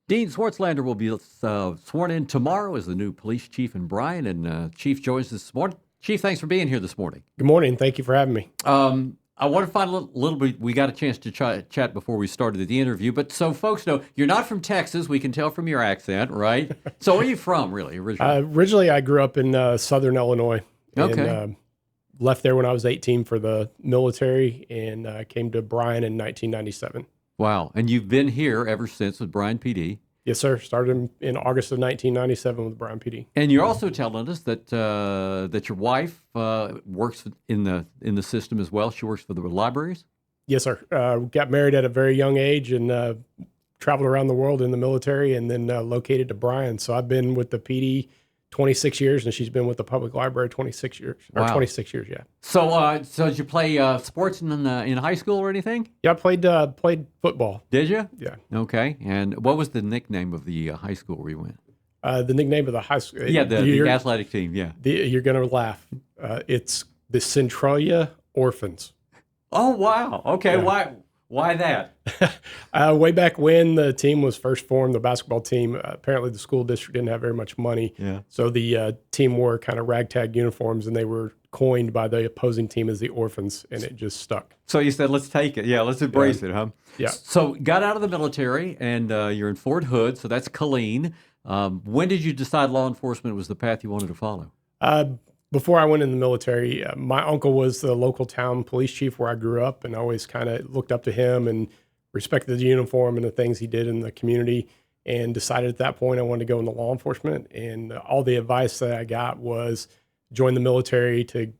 Dean Swartzlander will be sworn in tomorrow as the new police chief in Bryan, and Chief joins us this morning. Chief, thanks for being here this morning. Good morning. Thank you for having me. I want to find a little bit. We got a chance to chat before we started the interview, but so folks know you're not from Texas. We can tell from your accent, right? So where are you from, really, originally? Originally, I grew up in southern Illinois. Okay. And, left there when I was 18 for the military and came to Bryan in 1997. Wow. And you've been here ever since with Bryan PD. Yes, sir. Started in August of 1997 with Bryan PD. And you're also telling us that that your wife works in the system as well. She works for the libraries. Yes, sir. Got married at a very young age and traveled around the world in the military and then located to Bryan. So I've been with the PD 26 years, and she's been with the public library 26 years. Or Wow. 26 years, yeah. So did you play sports in high school or anything? Yeah, I played football. Did you? Yeah. Okay. And what was the nickname of the high school where you went? The nickname of the high school. Yeah, the athletic team. Yeah. You're going to laugh. It's the Centralia Orphans. Oh wow. Okay. Yeah. Why that? Way back when the team was first formed, the basketball team, apparently the school district didn't have very much money. Yeah. So the team wore kind of ragtag uniforms, and they were coined by the opposing team as the Orphans, and it just stuck. So you said, let's take it. Yeah, let's embrace it, huh? Yeah. So got out of the military, and you're in Fort Hood, so that's Killeen. When did you decide law enforcement was the path you wanted to follow? Before I went in the military, my uncle was the local town police chief where I grew up, and I always kind of looked up to him and respected the uniform and the things he did in the community, and decided at that point I wanted to go into law enforcement. And all the advice that I got was join the military to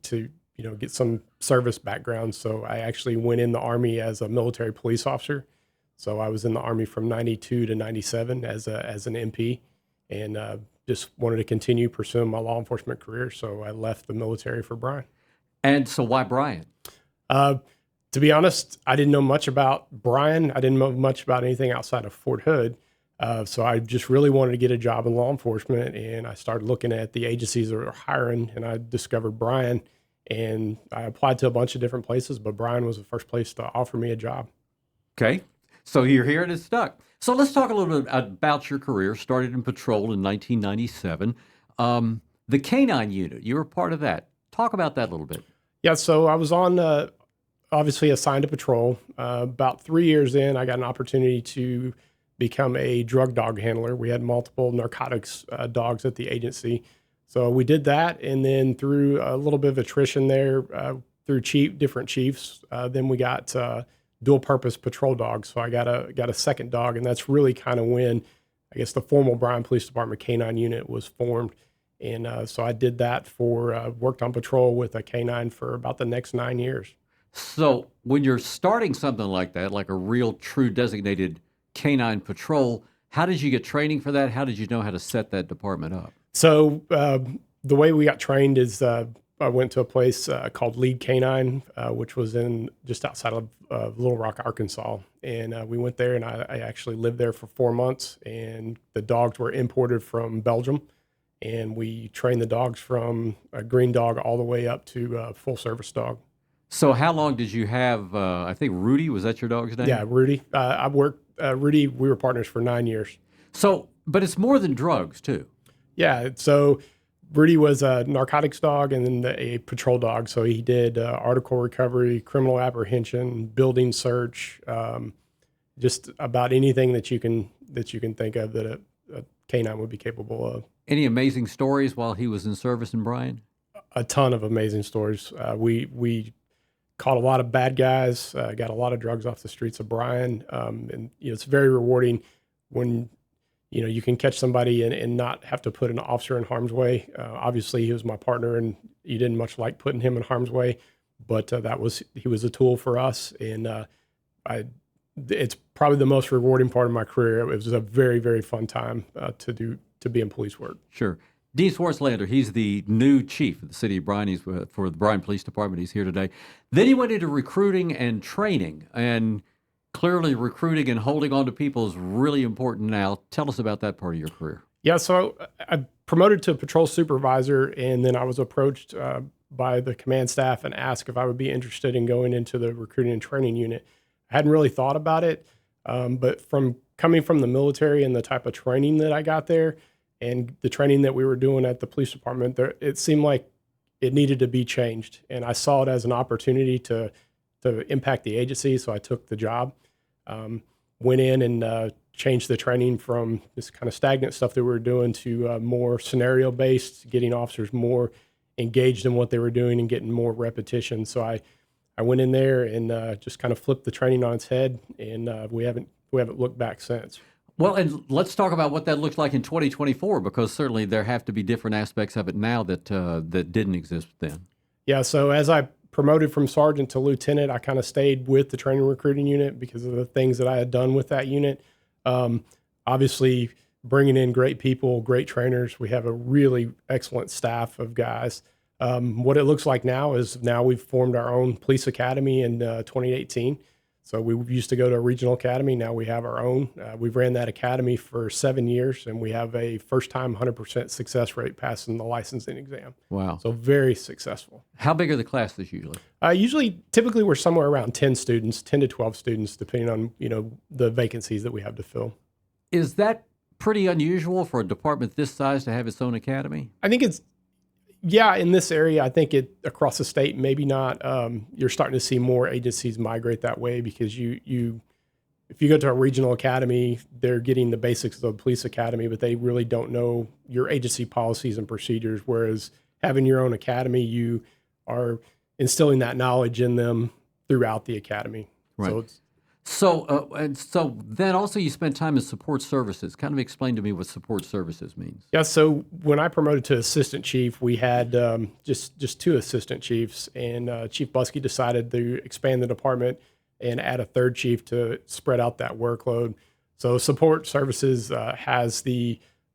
get some service background. So I actually went in the Army as a military police officer. So I was in the Army from 92 to 97 as an MP, and just wanted to continue pursuing my law enforcement career. So I left the military for Bryan. And so why Bryan? To be honest, I didn't know much about Bryan. I didn't know much about anything outside of Fort Hood. So I just really wanted to get a job in law enforcement. And I started looking at the agencies that were hiring, and I discovered Bryan. And I applied to a bunch of different places, but Bryan was the first place to offer me a job. Okay. So you're here and it's stuck. So let's talk a little bit about your career. Started in patrol in 1997. The K-9 unit, you were part of that. Talk about that a little bit. Yeah, so I was on, obviously assigned to patrol. About 3 years in, I got an opportunity to become a drug dog handler. We had multiple narcotics dogs at the agency. So we did that, and then through a little bit of attrition there, through different chiefs, then we got dual purpose patrol dogs. So I got a second dog, and that's really kind of when I guess the formal Bryan Police Department K-9 unit was formed. And so I did that worked on patrol with a K-9 for about the next 9 years. So when you're starting something like that, like a real true designated K-9 patrol, how did you get training for that? How did you know how to set that department up? So the way we got trained is I went to a place called Lead K-9, which was just outside of Little Rock, Arkansas. And we went there, and I actually lived there for 4 months. And the dogs were imported from Belgium. And we trained the dogs from a green dog all the way up to a full service dog. So how long did you have, I think Rudy, was that your dog's name? Yeah, Rudy. Rudy, we were partners for 9 years. So, but it's more than drugs too. Yeah, so Rudy was a narcotics dog and then a patrol dog. So he did article recovery, criminal apprehension, building search, just about anything that you can think of that a K-9 would be capable of. Any amazing stories while he was in service in Bryan? A ton of amazing stories. We caught a lot of bad guys, got a lot of drugs off the streets of Bryan, and it's very rewarding when you can catch somebody and not have to put an officer in harm's way. Obviously, he was my partner, and you didn't much like putting him in harm's way, but he was a tool for us, and it's probably the most rewarding part of my career. It was a very, very fun time to be in police work. Sure. Dean Swartzlander, he's the new chief of the city of Bryan. He's for the Bryan Police Department. He's here today. Then he went into recruiting and training, and clearly recruiting and holding on to people is really important now. Tell us about that part of your career. Yeah, so I promoted to patrol supervisor, and then I was approached by the command staff and asked if I would be interested in going into the recruiting and training unit. I hadn't really thought about it, but from coming from the military and the type of training that I got there and the training that we were doing at the police department, it seemed like it needed to be changed. And I saw it as an opportunity to impact the agency. So I took the job, went in and changed the training from this kind of stagnant stuff that we were doing to more scenario based, getting officers more engaged in what they were doing and getting more repetition. So I went in there and just kind of flipped the training on its head, and we haven't looked back since. Well, and let's talk about what that looks like in 2024, because certainly there have to be different aspects of it now that that didn't exist then. Yeah. So as I promoted from sergeant to lieutenant, I kind of stayed with the training recruiting unit because of the things that I had done with that unit. Obviously, bringing in great people, great trainers. We have a really excellent staff of guys. What it looks like now is we've formed our own police academy in 2018. So we used to go to a regional academy. Now we have our own. We've ran that academy for 7 years, and we have a first-time 100% success rate passing the licensing exam. Wow. So very successful. How big are the classes usually? Typically, we're somewhere around 10 students, 10 to 12 students, depending on the vacancies that we have to fill. Is that pretty unusual for a department this size to have its own academy? I think in this area, I think across the state, maybe not. You're starting to see more agencies migrate that way because if you go to a regional academy, they're getting the basics of the police academy, but they really don't know your agency policies and procedures. Whereas having your own academy, you are instilling that knowledge in them throughout the academy. Right. So then also you spent time in support services. Kind of explain to me what support services means. Yeah, so when I promoted to assistant chief, we had just 2 assistant chiefs, and Chief Buskey decided to expand the department and add a 3rd chief to spread out that workload. So support services has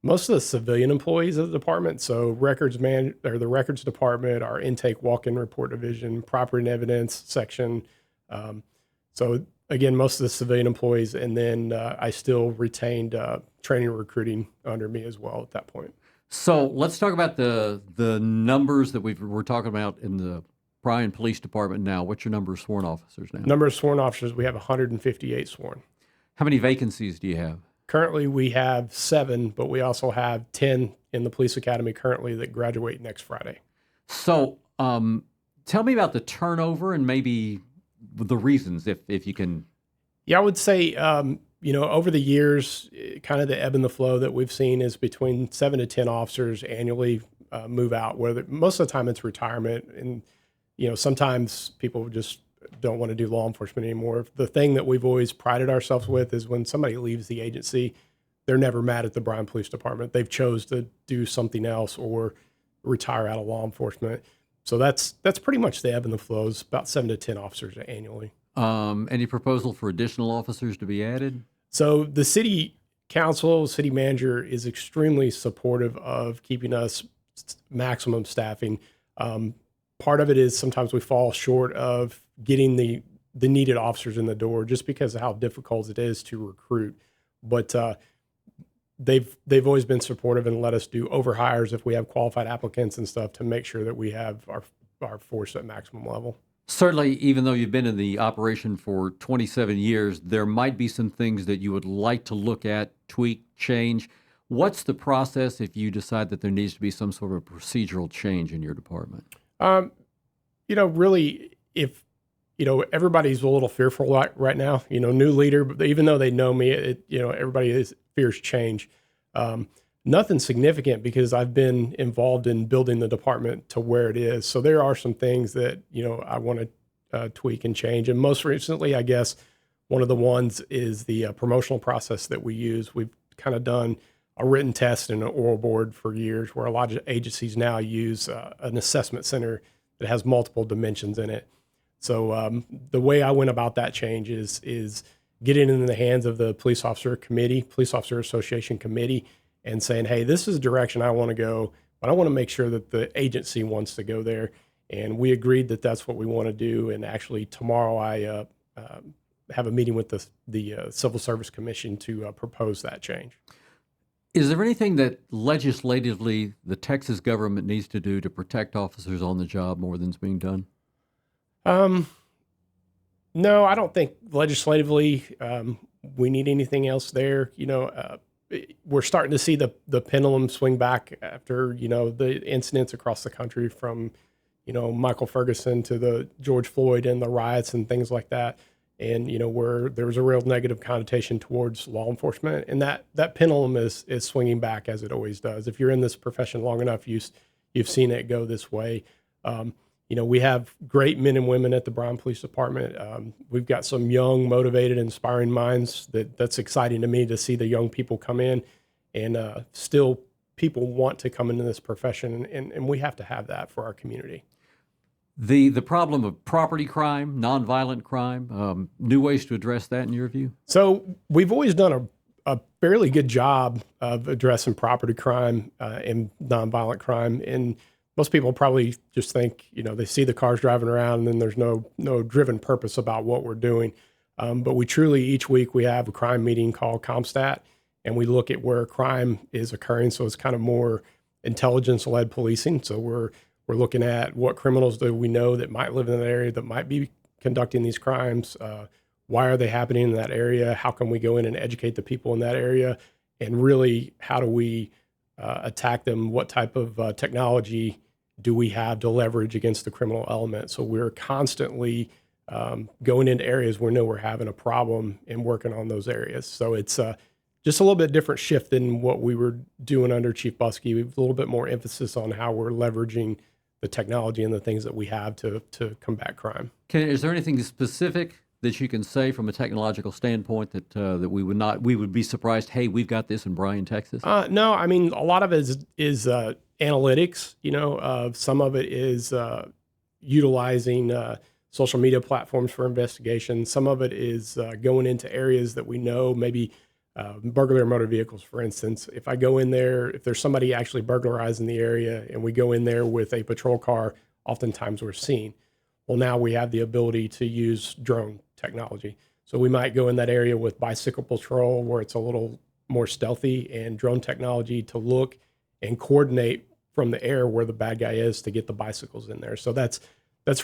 most of the civilian employees of the department. So the records department, our intake walk-in report division, property and evidence section. So again, most of the civilian employees, and then I still retained training and recruiting under me as well at that point. So let's talk about the numbers that we're talking about in the Bryan Police Department now. What's your number of sworn officers now? Number of sworn officers, we have 158 sworn. How many vacancies do you have? Currently, we have 7, but we also have 10 in the police academy currently that graduate next Friday. So tell me about the turnover and maybe the reasons, if you can. Yeah, I would say, over the years, kind of the ebb and the flow that we've seen is between 7 to 10 officers annually move out, whether most of the time it's retirement. And, sometimes people just don't want to do law enforcement anymore. The thing that we've always prided ourselves with is when somebody leaves the agency, they're never mad at the Bryan Police Department. They've chose to do something else or retire out of law enforcement. So that's pretty much the ebb and the flows, about 7 to 10 officers annually. Any proposal for additional officers to be added? So the city council, city manager is extremely supportive of keeping us maximum staffing. Part of it is sometimes we fall short of getting the needed officers in the door just because of how difficult it is to recruit. But they've always been supportive and let us do overhires if we have qualified applicants and stuff to make sure that we have our force at maximum level. Certainly, even though you've been in the operation for 27 years, there might be some things that you would like to look at, tweak, change. What's the process if you decide that there needs to be some sort of procedural change in your department? Really, if everybody's a little fearful right now. New leader, but even though they know me, everybody fears change. Nothing significant because I've been involved in building the department to where it is. So there are some things that I want to tweak and change. And most recently, I guess one of the ones is the promotional process that we use. We've kind of done a written test and an oral board for years, where a lot of agencies now use an assessment center that has multiple dimensions in it. So the way I went about that change is getting in the hands of the police officer association committee, and saying, hey, this is the direction I want to go, but I want to make sure that the agency wants to go there. And we agreed that that's what we want to do. And actually tomorrow I have a meeting with the Civil Service Commission to propose that change. Is there anything that legislatively the Texas government needs to do to protect officers on the job more than's being done? No, I don't think legislatively we need anything else there, we're starting to see the pendulum swing back after, the incidents across the country from, Michael Ferguson to the George Floyd and the riots and things like that. And, where there was a real negative connotation towards law enforcement, and that pendulum is swinging back as it always does. If you're in this profession long enough, you've seen it go this way. We have great men and women at the Bryan Police Department. We've got some young, motivated, inspiring minds that's exciting to me to see the young people come in, and still people want to come into this profession, and we have to have that for our community. The problem of property crime, nonviolent crime, new ways to address that in your view? So we've always done a fairly good job of addressing property crime and nonviolent crime. And most people probably just think, they see the cars driving around and then there's no driven purpose about what we're doing. But we truly, each week we have a crime meeting called CompStat, and we look at where crime is occurring. So it's kind of more intelligence-led policing. So we're looking at what criminals do we know that might live in that area that might be conducting these crimes. Why are they happening in that area? How can we go in and educate the people in that area? And really, how do we attack them? What type of technology do we have to leverage against the criminal element? So we're constantly going into areas where we know we're having a problem and working on those areas. So it's just a little bit different shift than what we were doing under Chief Buskey. We have a little bit more emphasis on how we're leveraging the technology and the things that we have to combat crime. Is there anything specific that you can say from a technological standpoint that we would be surprised? Hey, we've got this in Bryan, Texas. No, I mean, a lot of it is analytics. Some of it is utilizing social media platforms for investigation. Some of it is going into areas that we know, maybe burglary motor vehicles, for instance. If I go in there, if there's somebody actually burglarizing the area and we go in there with a patrol car, oftentimes we're seen. Well, now we have the ability to use drone technology. So we might go in that area with bicycle patrol where it's a little more stealthy, and drone technology to look and coordinate from the air where the bad guy is to get the bicycles in there. So that's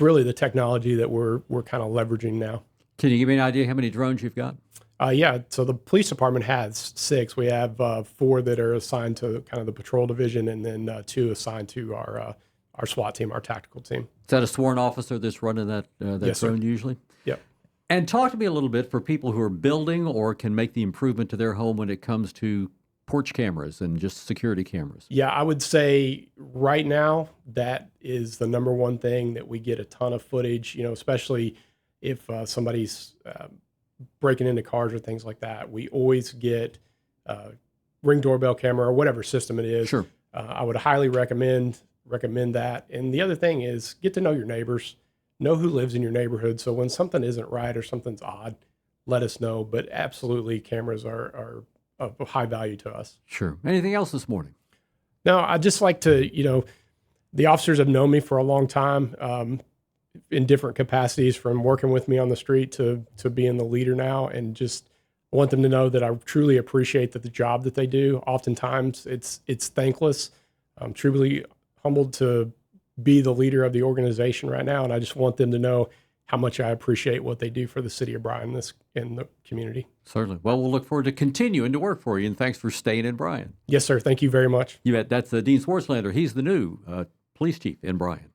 really the technology that we're kind of leveraging now. Can you give me an idea how many drones you've got? Yeah, so the police department has 6. We have 4 that are assigned to kind of the patrol division, and then 2 assigned to our SWAT team, our tactical team. Is that a sworn officer that's running that Yes, drone sir. usually? Yep. And talk to me a little bit for people who are building or can make the improvement to their home when it comes to porch cameras and just security cameras. Yeah, I would say right now that is the number one thing that we get a ton of footage, especially if somebody's breaking into cars or things like that. We always get Ring doorbell camera or whatever system it is. Sure. I would highly recommend that. And the other thing is get to know your neighbors, know who lives in your neighborhood. So when something isn't right or something's odd, let us know. But absolutely, cameras are of high value to us. Sure. Anything else this morning? No, I just like to, the officers have known me for a long time in different capacities, from working with me on the street to being the leader now. And just I want them to know that I truly appreciate the job that they do. Oftentimes it's thankless. I'm truly humbled to be the leader of the organization right now. And I just want them to know how much I appreciate what they do for the city of Bryan and the community. Certainly. Well, we'll look forward to continuing to work for you, and thanks for staying in Bryan. Yes, sir. Thank you very much. You bet. That's Dean Swartzlander. He's the new police chief in Bryan.